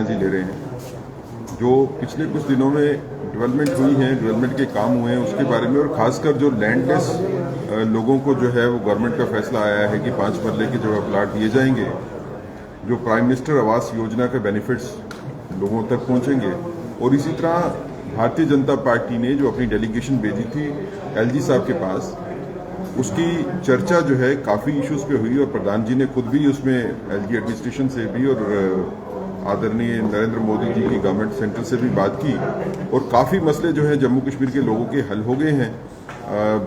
जी ले रहे हैं। जो पिछले कुछ दिनों में डेवलपमेंट हुई है, डेवलपमेंट के काम हुए हैं उसके बारे में, और खासकर जो लैंडलेस लोगों को जो है वो गवर्नमेंट का फैसला आया है कि 5 मरले के जो प्लाट दिए जाएंगे, जो प्राइम मिनिस्टर आवास योजना के बेनिफिट्स लोगों तक पहुंचेंगे। और इसी तरह भारतीय जनता पार्टी ने जो अपनी डेलीगेशन भेजी थी एलजी साहब के पास, उसकी चर्चा जो है काफ़ी इश्यूज पे हुई, और प्रधान जी ने खुद भी उसमें एलजी एडमिनिस्ट्रेशन से भी और आदरणीय नरेंद्र मोदी जी की गवर्नमेंट सेंटर से भी बात की, और काफ़ी मसले जो हैं जम्मू कश्मीर के लोगों के हल हो गए हैं।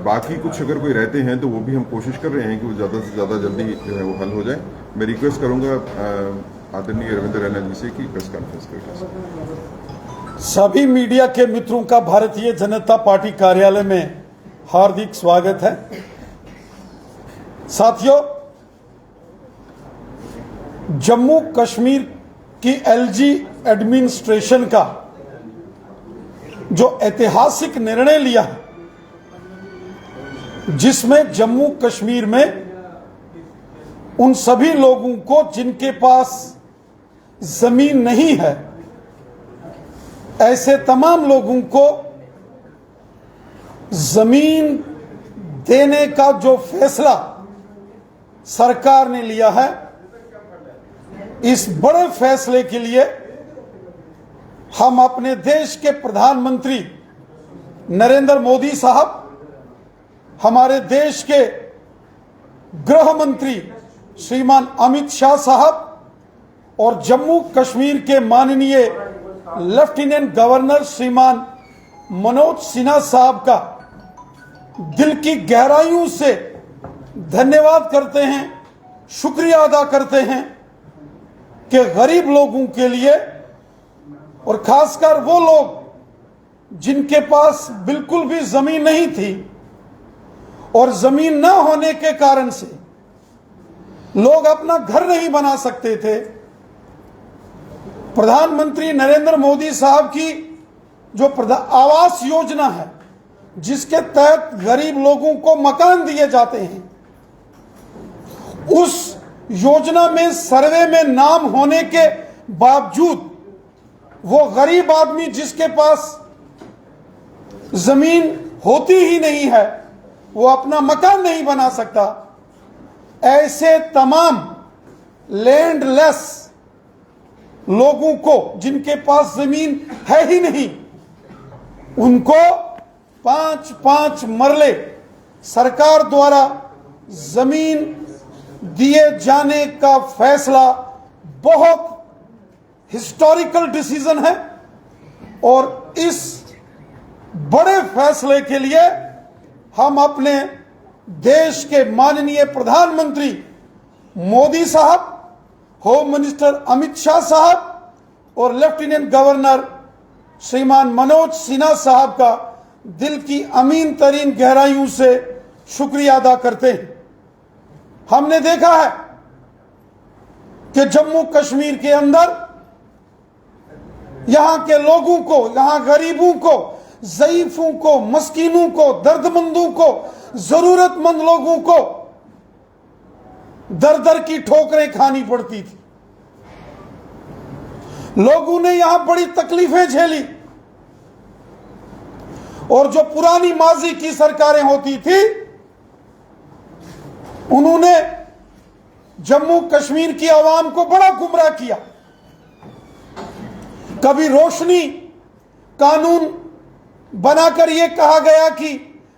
बाकी कुछ अगर कोई रहते हैं तो वो भी हम कोशिश कर रहे हैं कि वो ज़्यादा से ज़्यादा जल्दी जो है वो हल हो जाए। मैं रिक्वेस्ट करूँगा आदरणीय रविंद्र रैना जी से कि प्रेस कॉन्फ्रेंस करें। सभी मीडिया के मित्रों का भारतीय जनता पार्टी कार्यालय में हार्दिक स्वागत है। साथियों, जम्मू कश्मीर की एलजी एडमिनिस्ट्रेशन का जो ऐतिहासिक निर्णय लिया है, जिसमें जम्मू कश्मीर में उन सभी लोगों को जिनके पास जमीन नहीं है, ऐसे तमाम लोगों को जमीन देने का जो फैसला सरकार ने लिया है, इस बड़े फैसले के लिए हम अपने देश के प्रधानमंत्री नरेंद्र मोदी साहब, हमारे देश के गृह मंत्री श्रीमान अमित शाह साहब और जम्मू कश्मीर के माननीय लेफ्टिनेंट गवर्नर श्रीमान मनोज सिन्हा साहब का दिल की गहराइयों से धन्यवाद करते हैं, शुक्रिया अदा करते हैं कि गरीब लोगों के लिए, और खासकर वो लोग जिनके पास बिल्कुल भी जमीन नहीं थी और जमीन न होने के कारण से लोग अपना घर नहीं बना सकते थे, प्रधानमंत्री नरेंद्र मोदी साहब की जो आवास योजना है, जिसके तहत गरीब लोगों को मकान दिए जाते हैं, उस योजना में सर्वे में नाम होने के बावजूद वो गरीब आदमी जिसके पास जमीन होती ही नहीं है, वो अपना मकान नहीं बना सकता। ऐसे तमाम लैंडलेस लोगों को जिनके पास जमीन है ही नहीं, उनको 5-5 मरले सरकार द्वारा जमीन दिए जाने का फैसला बहुत हिस्टोरिकल डिसीजन है, और इस बड़े फैसले के लिए हम अपने देश के माननीय प्रधानमंत्री मोदी साहब, होम मिनिस्टर अमित शाह साहब और लेफ्टिनेंट गवर्नर श्रीमान मनोज सिन्हा साहब का दिल की अमीन तरीन गहराइयों से शुक्रिया अदा करते हैं। हमने देखा है कि जम्मू कश्मीर के अंदर यहां के लोगों को, यहां गरीबों को, ज़ईफों को, मस्कीनों को, दर्दमंदों को, जरूरतमंद लोगों को दर दर की ठोकरें खानी पड़ती थी। लोगों ने यहां बड़ी तकलीफें झेली, और जो पुरानी माजी की सरकारें होती थी, उन्होंने जम्मू कश्मीर की आवाम को बड़ा गुमराह किया। कभी रोशनी कानून बनाकर यह कहा गया कि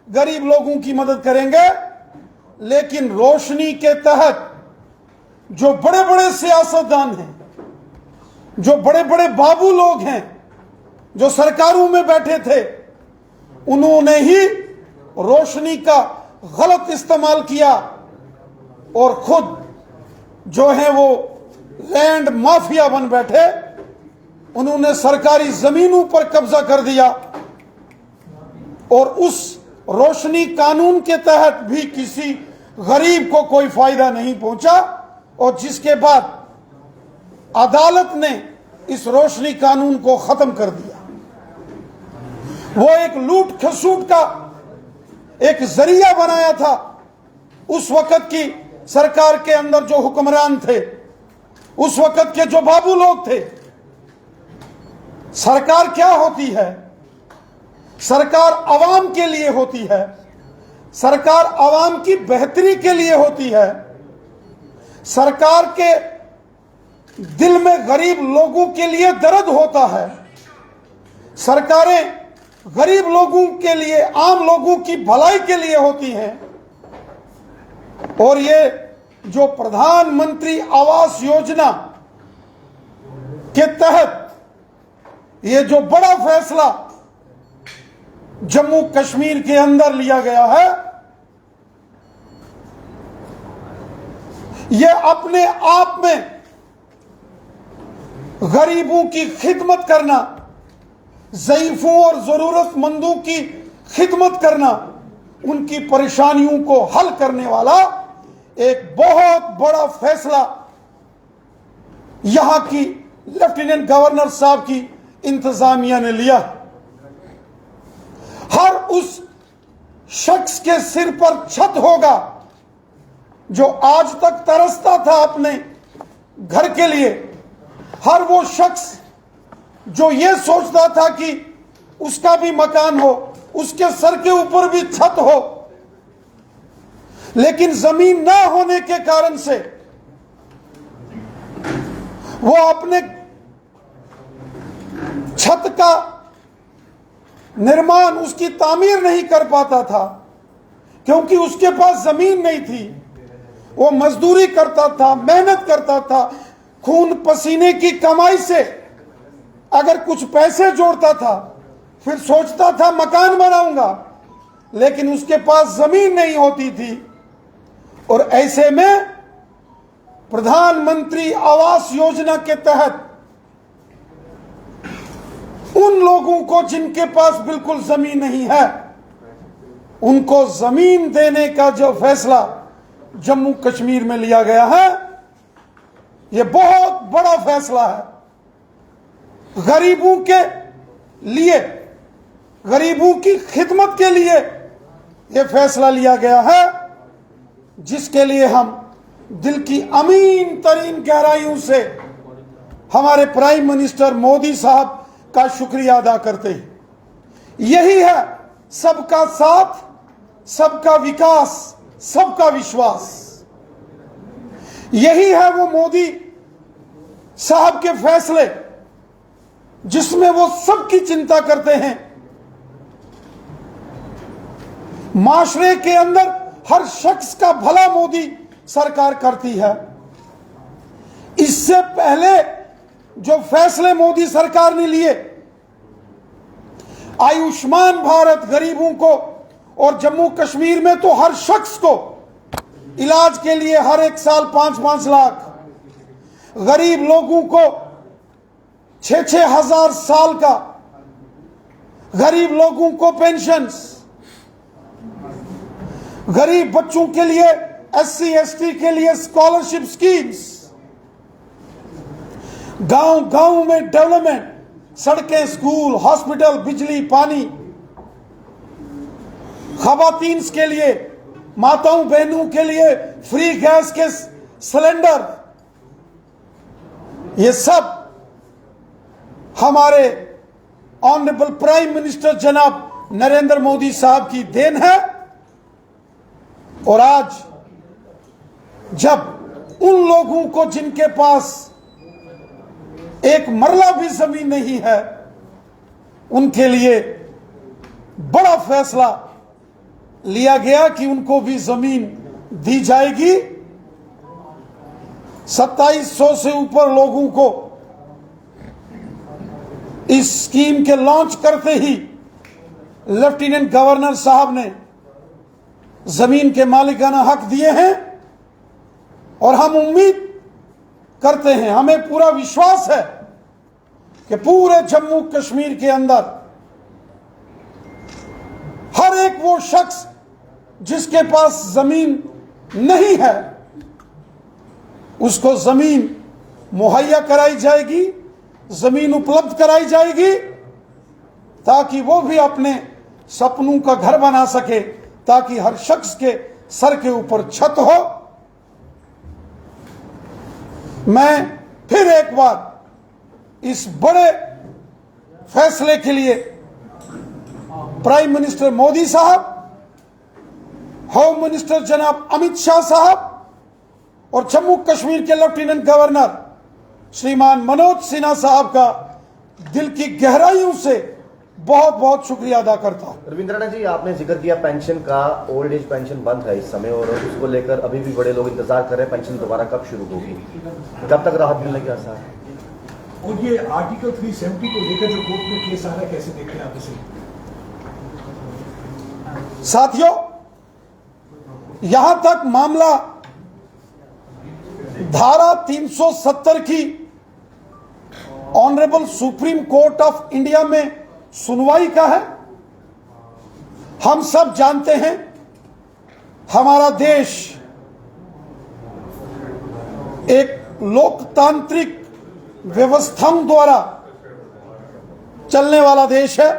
गरीब लोगों की मदद करेंगे, लेकिन रोशनी के तहत जो बड़े बड़े सियासतदान हैं, जो बड़े बड़े बाबू लोग हैं, जो सरकारों में बैठे थे, उन्होंने ही रोशनी का गलत इस्तेमाल किया और खुद जो है वो लैंड माफिया बन बैठे। उन्होंने सरकारी जमीनों पर कब्जा कर दिया, और उस रोशनी कानून के तहत भी किसी गरीब को कोई फायदा नहीं पहुंचा, और जिसके बाद अदालत ने इस रोशनी कानून को खत्म कर दिया। वो एक लूट खसूट का एक जरिया बनाया था उस वक्त की सरकार के अंदर जो हुक्मरान थे, उस वक्त के जो बाबू लोग थे, सरकार क्या होती है? सरकार आवाम के लिए होती है, सरकार आवाम की बेहतरी के लिए होती है, सरकार के दिल में गरीब लोगों के लिए दर्द होता है। सरकारें गरीब लोगों के लिए, आम लोगों की भलाई के लिए होती हैं। और ये जो प्रधानमंत्री आवास योजना के तहत ये जो बड़ा फैसला जम्मू कश्मीर के अंदर लिया गया है, ये अपने आप में गरीबों की खिदमत करना, ज़ईफों और जरूरतमंदों की खिदमत करना, उनकी परेशानियों को हल करने वाला एक बहुत बड़ा फैसला यहां की लेफ्टिनेंट गवर्नर साहब की इंतजामिया ने लिया। हर उस शख्स के सिर पर छत होगा जो आज तक तरसता था अपने घर के लिए। हर वो शख्स जो ये सोचता था कि उसका भी मकान हो, उसके सर के ऊपर भी छत हो, लेकिन जमीन ना होने के कारण से वो अपने छत का निर्माण, उसकी तामीर नहीं कर पाता था, क्योंकि उसके पास जमीन नहीं थी। वो मजदूरी करता था, मेहनत करता था, खून पसीने की कमाई से अगर कुछ पैसे जोड़ता था, फिर सोचता था मकान बनाऊंगा, लेकिन उसके पास जमीन नहीं होती थी। और ऐसे में प्रधानमंत्री आवास योजना के तहत उन लोगों को जिनके पास बिल्कुल जमीन नहीं है, उनको जमीन देने का जो फैसला जम्मू कश्मीर में लिया गया है, यह बहुत बड़ा फैसला है। गरीबों के लिए, गरीबों की खिदमत के लिए यह फैसला लिया गया है, जिसके लिए हम दिल की अमीन तरीन गहराइयों से हमारे प्राइम मिनिस्टर मोदी साहब का शुक्रिया अदा करते हैं। यही है सबका साथ, सबका विकास, सबका विश्वास। यही है वो मोदी साहब के फैसले जिसमें वो सबकी चिंता करते हैं। माशरे के अंदर हर शख्स का भला मोदी सरकार करती है। इससे पहले जो फैसले मोदी सरकार ने लिए, आयुष्मान भारत गरीबों को, और जम्मू कश्मीर में तो हर शख्स को इलाज के लिए हर एक साल 5-5 लाख, गरीब लोगों को 6-6 हजार साल का, गरीब लोगों को पेंशन्स, गरीब बच्चों के लिए SC/ST के लिए स्कॉलरशिप स्कीम्स, गांव गांव में डेवलपमेंट, सड़कें, स्कूल, हॉस्पिटल, बिजली, पानी, खवातीन के लिए, माताओं बहनों के लिए फ्री गैस के सिलेंडर, ये सब हमारे ऑनरेबल प्राइम मिनिस्टर जनाब नरेंद्र मोदी साहब की देन है। और आज जब उन लोगों को जिनके पास एक मरला भी जमीन नहीं है, उनके लिए बड़ा फैसला लिया गया कि उनको भी जमीन दी जाएगी। 2700 से ऊपर लोगों को इस स्कीम के लॉन्च करते ही लेफ्टिनेंट गवर्नर साहब ने जमीन के मालिकाना हक दिए हैं। और हम उम्मीद करते हैं, हमें पूरा विश्वास है कि पूरे जम्मू कश्मीर के अंदर हर एक वो शख्स जिसके पास जमीन नहीं है, उसको जमीन मुहैया कराई जाएगी, जमीन उपलब्ध कराई जाएगी, ताकि वो भी अपने सपनों का घर बना सके, ताकि हर शख्स के सर के ऊपर छत हो। मैं फिर एक बार इस बड़े फैसले के लिए प्राइम मिनिस्टर मोदी साहब, होम मिनिस्टर जनाब अमित शाह साहब और जम्मू कश्मीर के लेफ्टिनेंट गवर्नर श्रीमान मनोज सिन्हा साहब का दिल की गहराइयों से बहुत बहुत शुक्रिया अदा करता हूं। रविंद्रनाथ जी, आपने जिक्र किया पेंशन का, ओल्ड एज पेंशन बंद है इस समय और उसको लेकर अभी भी बड़े लोग इंतजार कर रहे हैं पेंशन दोबारा कब शुरू होगी, कब तक राहत मिलने के आसार है? और ये आर्टिकल 370 को लेकर जो कोर्ट में केस आ रहा है, कैसे देखते हैं आप इसे? साथियों, यहां तक मामला धारा 370 की honourable supreme court of India में सुनवाई का है। हम सब जानते हैं हमारा देश एक लोकतांत्रिक व्यवस्थाओं द्वारा चलने वाला देश है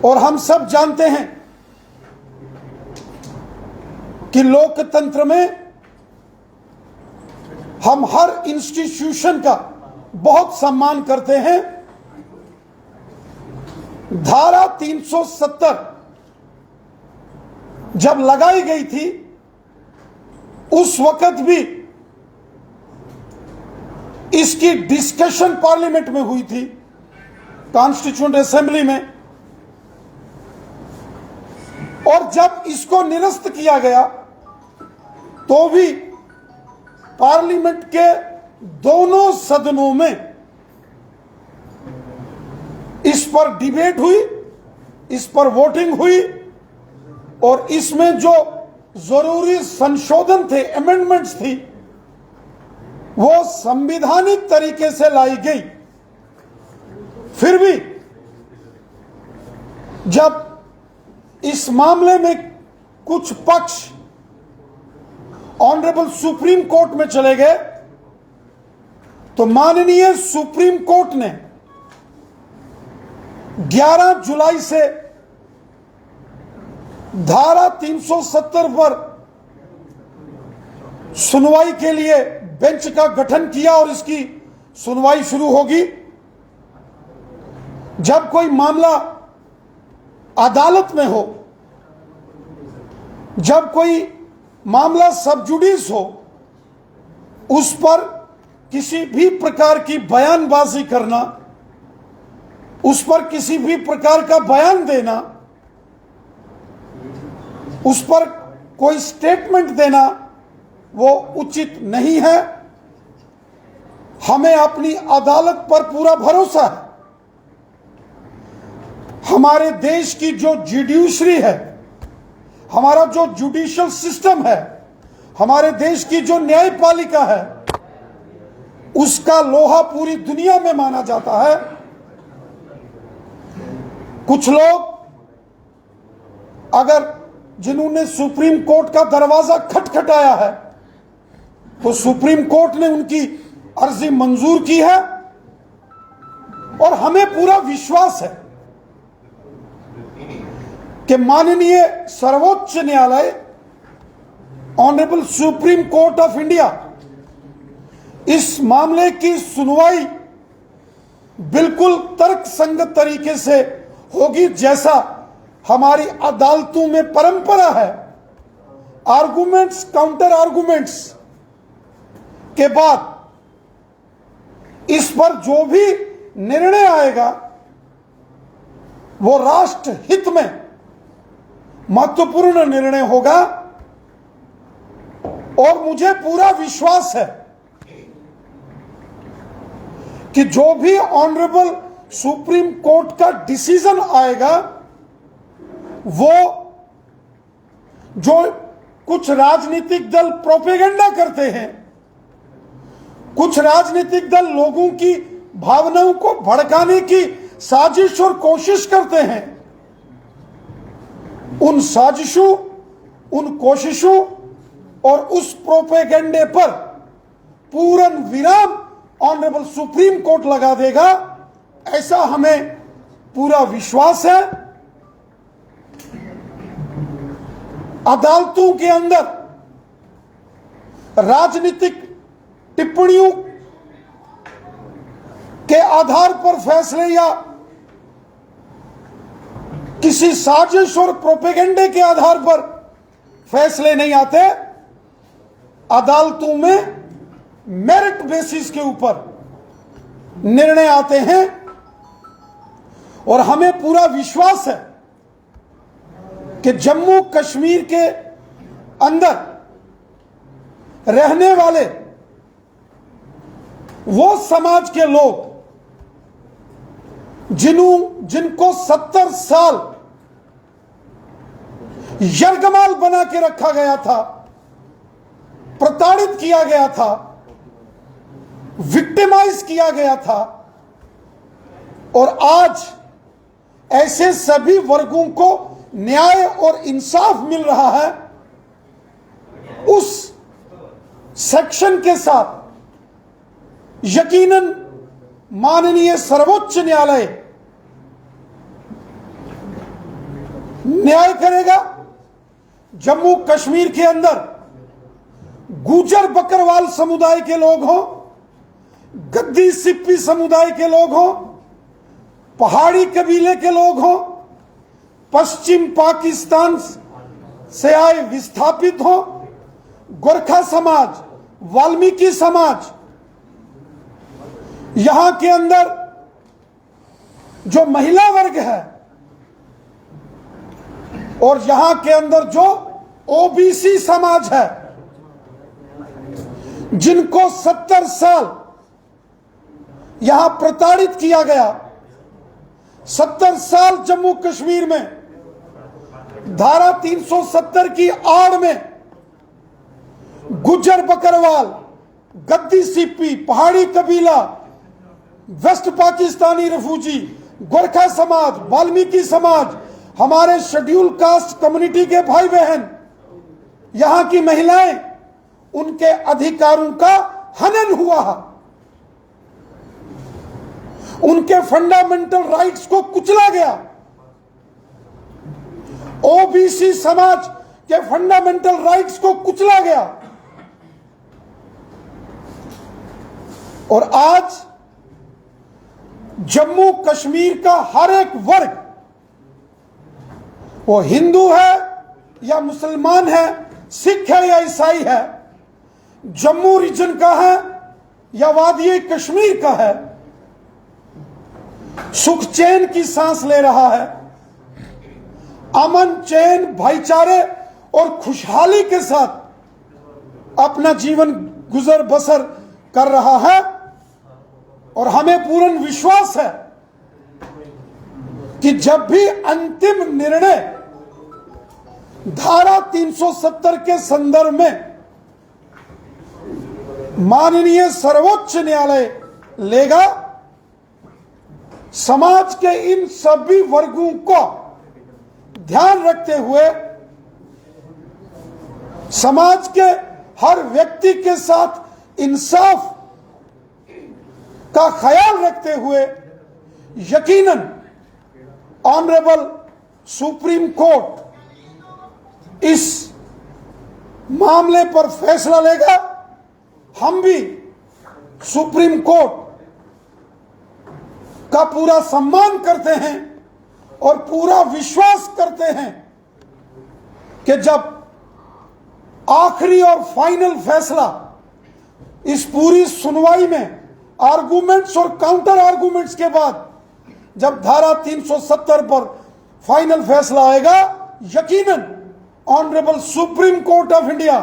और हम सब जानते हैं कि लोकतंत्र में हम हर इंस्टीट्यूशन का बहुत सम्मान करते हैं। धारा 370 जब लगाई गई थी उस वक्त भी इसकी डिस्कशन पार्लियामेंट में हुई थी, कॉन्स्टिट्यूएंट असेंबली में, और जब इसको निरस्त किया गया तो भी पार्लियामेंट के दोनों सदनों में इस पर डिबेट हुई, इस पर वोटिंग हुई और इसमें जो जरूरी संशोधन थे, अमेंडमेंट्स थी, वो संवैधानिक तरीके से लाई गई। फिर भी जब इस मामले में कुछ पक्ष ऑनरेबल सुप्रीम कोर्ट में चले गए तो माननीय सुप्रीम कोर्ट ने 11 जुलाई से धारा 370 पर सुनवाई के लिए बेंच का गठन किया और इसकी सुनवाई शुरू होगी। जब कोई मामला अदालत में हो, जब कोई मामला सब जुडिस हो, उस पर किसी भी प्रकार की बयानबाजी करना, उस पर किसी भी प्रकार का बयान देना, उस पर कोई स्टेटमेंट देना वो उचित नहीं है। हमें अपनी अदालत पर पूरा भरोसा है। हमारे देश की जो जुडिशरी है, हमारा जो जुडिशियल सिस्टम है, हमारे देश की जो न्यायपालिका है, उसका लोहा पूरी दुनिया में माना जाता है। कुछ लोग अगर जिन्होंने सुप्रीम कोर्ट का दरवाजा खटखटाया है तो सुप्रीम कोर्ट ने उनकी अर्जी मंजूर की है और हमें पूरा विश्वास है कि माननीय सर्वोच्च न्यायालय, honourable supreme court of India इस मामले की सुनवाई बिल्कुल तर्कसंगत तरीके से होगी, जैसा हमारी अदालतों में परंपरा है। आर्गुमेंट्स, काउंटर आर्गुमेंट्स के बाद इस पर जो भी निर्णय आएगा वो राष्ट्र हित में महत्वपूर्ण निर्णय होगा और मुझे पूरा विश्वास है कि जो भी ऑनरेबल सुप्रीम कोर्ट का डिसीजन आएगा वो जो कुछ राजनीतिक दल प्रोपेगेंडा करते हैं, कुछ राजनीतिक दल लोगों की भावनाओं को भड़काने की साजिश और कोशिश करते हैं, उन साजिशों, उन कोशिशों और उस प्रोपेगेंडे पर पूर्ण विराम ऑनरेबल सुप्रीम कोर्ट लगा देगा, ऐसा हमें पूरा विश्वास है। अदालतों के अंदर राजनीतिक टिप्पणियों आधार पर फैसले या किसी साजिश और प्रोपेगेंडे के आधार पर फैसले नहीं आते। अदालतों में मेरिट बेसिस के ऊपर निर्णय आते हैं और हमें पूरा विश्वास है कि जम्मू कश्मीर के अंदर रहने वाले वो समाज के लोग जिनको 70 साल यरगमाल बना के रखा गया था, प्रताड़ित किया गया था, विक्टिमाइज किया गया था, और आज ऐसे सभी वर्गों को न्याय और इंसाफ मिल रहा है। उस सेक्शन के साथ यकीनन माननीय सर्वोच्च न्यायालय न्याय करेगा। जम्मू कश्मीर के अंदर गुजर बकरवाल समुदाय के लोग हों, गद्दी सिप्पी समुदाय के लोग हों, पहाड़ी कबीले के लोग हों, पश्चिम पाकिस्तान से आए विस्थापित हों, गोरखा समाज, वाल्मीकि समाज, यहां के अंदर जो महिला वर्ग है और यहां के अंदर जो ओबीसी समाज है, जिनको 70 साल यहां प्रताड़ित किया गया, 70 साल जम्मू कश्मीर में धारा 370 की आड़ में गुजर बकरवाल, गद्दी सिप्पी, पहाड़ी कबीला, वेस्ट पाकिस्तानी रिफ्यूजी, गोरखा समाज, वाल्मीकि समाज, हमारे शेड्यूल कास्ट कम्युनिटी के भाई बहन, यहां की महिलाएं, उनके अधिकारों का हनन हुआ है, उनके फंडामेंटल राइट्स को कुचला गया, ओबीसी समाज के फंडामेंटल राइट्स को कुचला गया। और आज जम्मू कश्मीर का हर एक वर्ग, वो हिंदू है या मुसलमान है, सिख है या ईसाई है, जम्मू रीजन का है या वादी कश्मीर का है, सुख चैन की सांस ले रहा है, अमन चैन भाईचारे और खुशहाली के साथ अपना जीवन गुजर बसर कर रहा है। और हमें पूर्ण विश्वास है कि जब भी अंतिम निर्णय धारा 370 के संदर्भ में माननीय सर्वोच्च न्यायालय लेगा, समाज के इन सभी वर्गों को ध्यान रखते हुए, समाज के हर व्यक्ति के साथ इंसाफ का ख्याल रखते हुए, यकीनन ऑनरेबल सुप्रीम कोर्ट इस मामले पर फैसला लेगा। हम भी सुप्रीम कोर्ट का पूरा सम्मान करते हैं और पूरा विश्वास करते हैं कि जब आखिरी और फाइनल फैसला इस पूरी सुनवाई में आर्गुमेंट्स और काउंटर आर्गुमेंट्स के बाद जब धारा 370 पर फाइनल फैसला आएगा, यकीनन honourable supreme court of India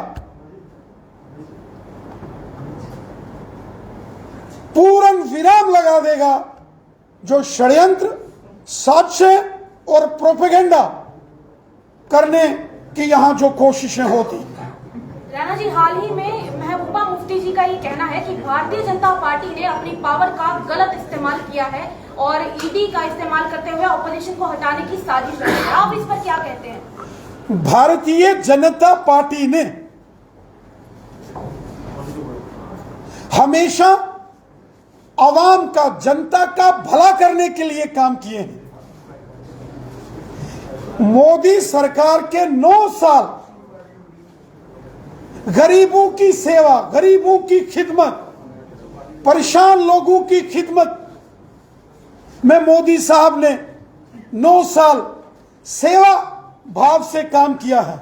पूर्ण विराम लगा देगा जो षड्यंत्र, साजिश और प्रोपेगेंडा करने की यहां जो कोशिशें होती। राणा जी, हाल ही में महबूबा मुफ्ती जी का ये कहना है कि भारतीय जनता पार्टी ने अपनी पावर का गलत इस्तेमाल किया है और ईडी का इस्तेमाल करते हुए ऑपोजिशन को हटाने की साजिश रही है। आप इस पर क्या कहते हैं? भारतीय जनता पार्टी ने हमेशा आवाम का, जनता का भला करने के लिए काम किए हैं। मोदी सरकार के 9 साल गरीबों की सेवा, गरीबों की खिदमत, परेशान लोगों की खिदमत में मोदी साहब ने 9 साल सेवा भाव से काम किया है,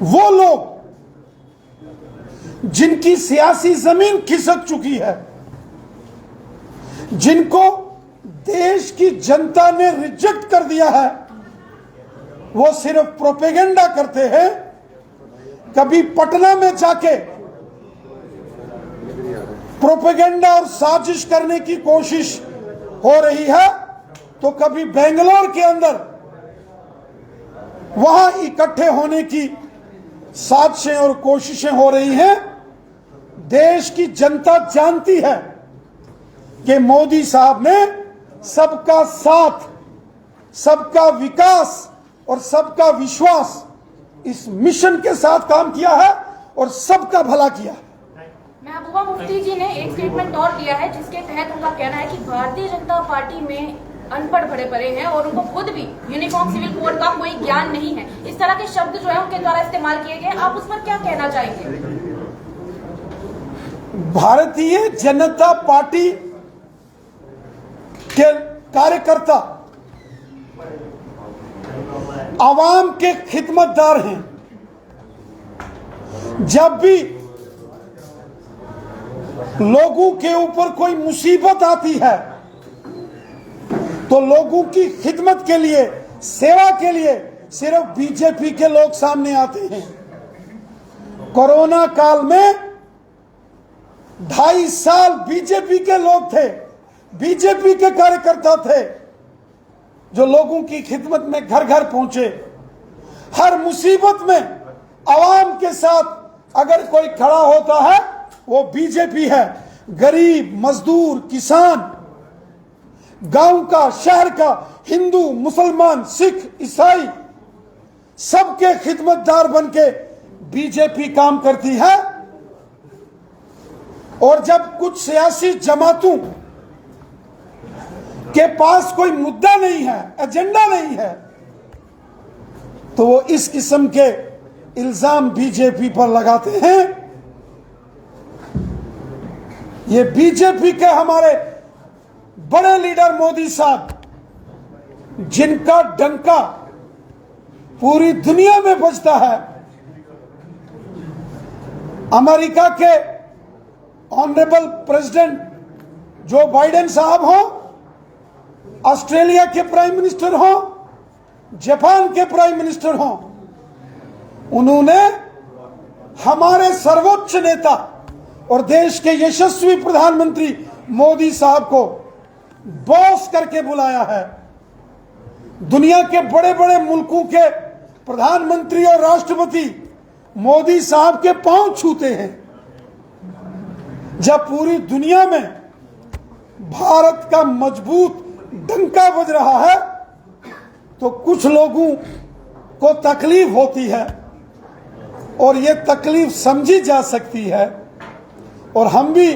वो लोग जिनकी सियासी जमीन खिसक चुकी है, जिनको देश की जनता ने रिजेक्ट कर दिया है, वो सिर्फ प्रोपेगेंडा करते हैं। कभी पटना में जाके प्रोपेगेंडा और साजिश करने की कोशिश हो रही है, तो कभी बेंगलोर के अंदर वहां इकट्ठे होने की साजिशें और कोशिशें हो रही हैं। देश की जनता जानती है कि मोदी साहब ने सबका साथ, सबका विकास और सबका विश्वास इस मिशन के साथ काम किया है और सबका भला किया है। महबूबा मुफ्ती जी ने एक स्टेटमेंट और दिया है जिसके तहत उनका कहना है कि भारतीय जनता पार्टी में अनपढ़ भरे पड़े हैं और उनको खुद भी यूनिफॉर्म सिविल कोड का कोई ज्ञान नहीं है। इस तरह के शब्द जो है उनके द्वारा इस्तेमाल किए गए, आप उस पर क्या कहना चाहेंगे? भारतीय जनता पार्टी के कार्यकर्ता आवाम के खिदमतदार हैं। जब भी लोगों के ऊपर कोई मुसीबत आती है तो लोगों की खिदमत के लिए, सेवा के लिए सिर्फ बीजेपी के लोग सामने आते हैं। कोरोना काल में 2.5 साल बीजेपी के लोग थे, बीजेपी के कार्यकर्ता थे जो लोगों की खिदमत में घर घर पहुंचे। हर मुसीबत में आवाम के साथ अगर कोई खड़ा होता है वो बीजेपी है। गरीब, मजदूर, किसान, गांव का, शहर का, हिंदू, मुसलमान, सिख, ईसाई, सबके खिदमतदार बनके बीजेपी काम करती है। और जब कुछ सियासी जमातों के पास कोई मुद्दा नहीं है, एजेंडा नहीं है, तो वो इस किस्म के इल्जाम बीजेपी पर लगाते हैं। ये बीजेपी के हमारे बड़े लीडर मोदी साहब, जिनका डंका पूरी दुनिया में बजता है, अमेरिका के ऑनरेबल प्रेसिडेंट जो बाइडेन साहब हो, ऑस्ट्रेलिया के प्राइम मिनिस्टर हो, जापान के प्राइम मिनिस्टर हो, उन्होंने हमारे सर्वोच्च नेता और देश के यशस्वी प्रधानमंत्री मोदी साहब को बॉस करके बुलाया है। दुनिया के बड़े बड़े मुल्कों के प्रधानमंत्री और राष्ट्रपति मोदी साहब के पांव छूते हैं। जब पूरी दुनिया में भारत का मजबूत डंका बज रहा है तो कुछ लोगों को तकलीफ होती है और ये तकलीफ समझी जा सकती है और हम भी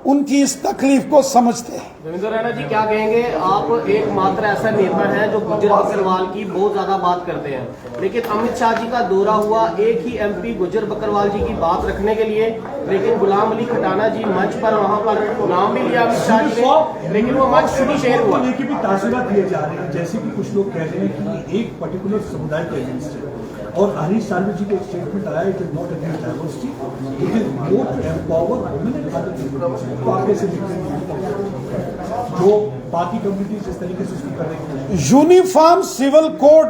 उनकी इस तकलीफ को समझते हैं। देवेंद्र रैना जी, क्या कहेंगे? आप एकमात्र ऐसा नेता है जो गुज्जर बकरवाल की बहुत ज्यादा बात करते हैं, लेकिन अमित शाह जी का दौरा हुआ, एक ही एमपी गुज्जर बकरवाल जी की बात रखने के लिए, लेकिन गुलाम अली खटाना जी मंच पर, वहां पर नाम भी लिया अमित शाह जी ने, लेकिन वो मंच शुरू शेयर हुआ। लेकिन भी तासुरात दिए जा रहे हैं, जैसे कि कुछ लोग कह रहे हैं कि एक पर्टिकुलर समुदाय के अगेंस्ट है, और हरीश साल्वे जी का एक स्टेटमेंट आया, it is not against diversity, it is more to empower women and other communities. तो आगे से जो बाकी कम्युनिटीज इस तरीके से उसको करने के लिए यूनिफॉर्म सिविल कोड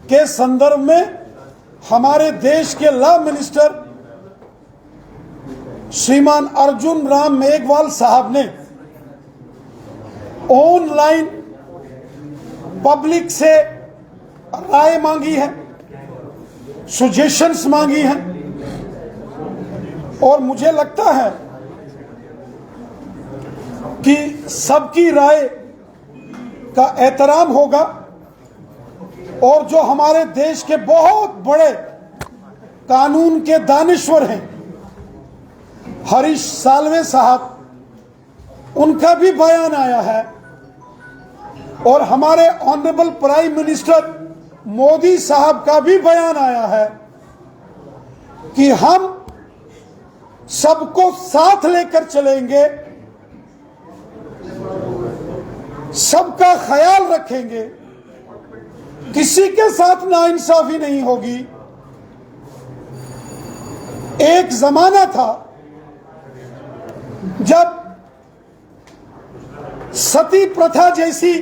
के संदर्भ में हमारे देश के लॉ मिनिस्टर श्रीमान अर्जुन राम मेघवाल साहब ने ऑनलाइन पब्लिक से राय मांगी है, सजेशंस मांगी हैं, और मुझे लगता है कि सबकी राय का एहतराम होगा। और जो हमारे देश के बहुत बड़े कानून के दानिश्वर हैं, हरीश साल्वे साहब, उनका भी बयान आया है, और हमारे ऑनरेबल प्राइम मिनिस्टर मोदी साहब का भी बयान आया है कि हम सबको साथ लेकर चलेंगे सबका ख्याल रखेंगे, किसी के साथ नाइंसाफी नहीं होगी। एक जमाना था जब सती प्रथा जैसी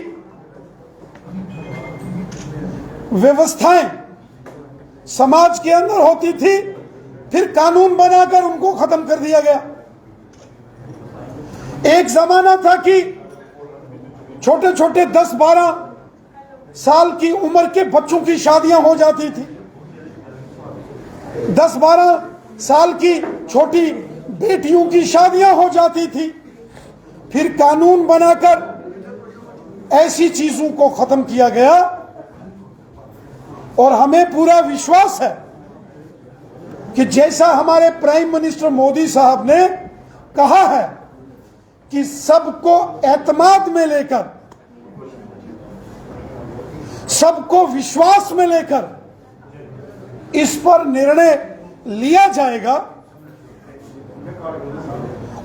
व्यवस्थाएं समाज के अंदर होती थी, फिर कानून बनाकर उनको खत्म कर दिया गया। एक जमाना था कि छोटे छोटे 10-12 साल की उम्र के बच्चों की शादियां हो जाती थी। 10-12 साल की छोटी बेटियों की शादियां हो जाती थी। फिर कानून बनाकर ऐसी चीजों को खत्म किया गया। और हमें पूरा विश्वास है कि जैसा हमारे प्राइम मिनिस्टर मोदी साहब ने कहा है कि सबको एतमाद में लेकर, सबको विश्वास में लेकर इस पर निर्णय लिया जाएगा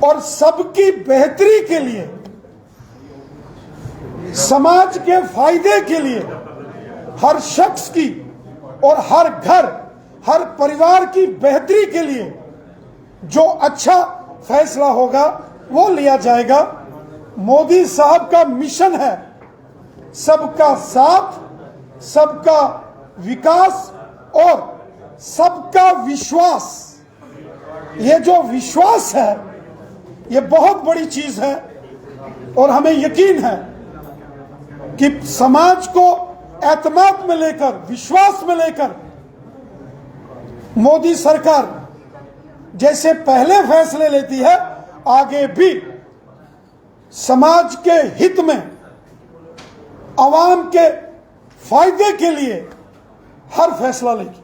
और सबकी बेहतरी के लिए, समाज के फायदे के लिए, हर शख्स की और हर घर, हर परिवार की बेहतरी के लिए जो अच्छा फैसला होगा वो लिया जाएगा। मोदी साहब का मिशन है सबका साथ, सबका विकास और सबका विश्वास। ये जो विश्वास है ये बहुत बड़ी चीज है और हमें यकीन है कि समाज को एतमाद में लेकर, विश्वास में लेकर मोदी सरकार जैसे पहले फैसले लेती है, आगे भी समाज के हित में, आवाम के फायदे के लिए हर फैसला लेगी।